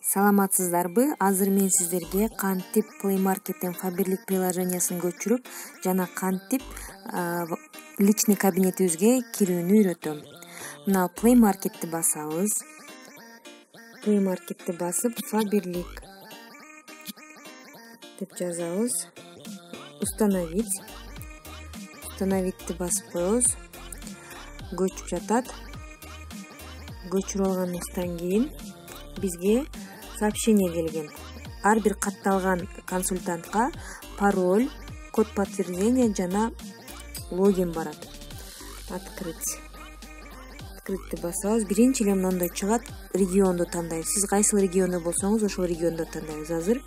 Саламатсыздарбы? Азыр мен сиздерге кантип Play Market'ten Фаберлик приложениясын көчүрүп жана кантип личный кабинетибизге кирүүнү үйрөтөм. Мына Play Market'ти басабыз. Play Market'ти басып Фаберлик деп жазабыз. Установить. Установитти басып коебуз. Көчүп жатат. Көчүрүп алганыбыздан кийин бизге сообщение келген. Ар бир катталган консультантка пароль, код подтверждения жана логин барат. Открыть. Открытьти басабыз. Биринчи эле мындай чыгат, регионду тандайбыз. Сиз кайсыл региондо болсоңуз, ошол регионду тандайбыз. Азыр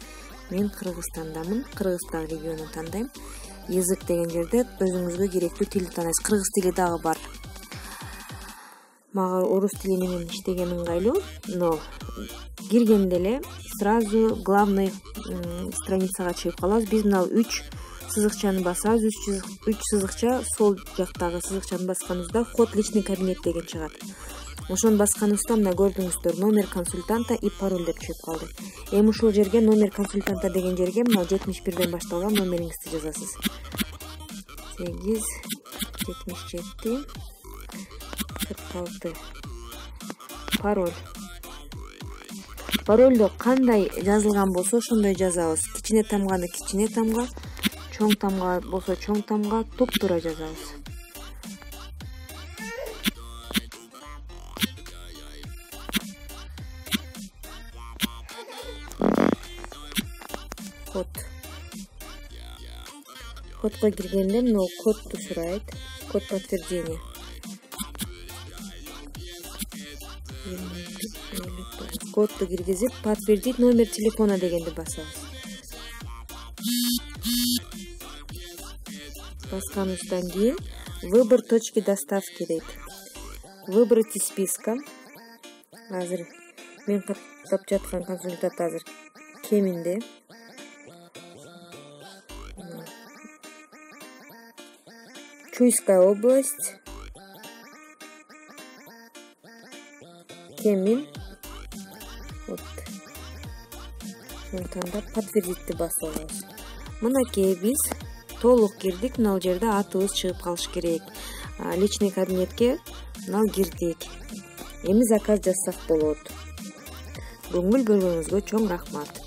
мен Кыргызстандамын. Кыргызстан регионун тандайм. Язык деген жерде өзүңүзгө керектүү тилди тандайсыз. Кыргыз тили дагы бар. Мага орус тили менен иштеген ыңгайлуу, но киргенде эле сразу главный страницага чыгып калабыз. Биз мына 3 сызыкчаны басабыз. 3 сызыкча сол жактагы сызыкчаны басканыбызда вход личный кабинет деген чыгат. Ошону басканыбызда мына көрдүңүздөр, номер консультанта и пароль деп чыгып калды. Эми ушул жерге номер консультанта деген жерге мына 71ден башталган номериңизди жазасыз. 8 77 46. Пароль. Паролдо кандай жазылган болсо ошондой жазабыз. Кичине тамганы кичине тамга, чоң тамга болсо чоң тамга туп-туура жазабыз. Код. Кодго киргенде мына кодду сурайт. Код подтверждения. Кодду киргизип, подтвердить номер телефона дегенди басабыз. Басканыбыздан кийин выбор точки доставки дейт. Выбрать из списка. Азыр мен каттап жаткан консультант азыр Кеминде. Чуйская область. Кемин. Вот. Ошондо подтвердитти басабыз. Мынакей биз толук кирдик. Мына жерде атыбыз чыгып калыш керек. Личный кабинетке мына кирдик. Эми заказ жазсак болот. Көңүл бөлгөнүңүзгө чоң рахмат.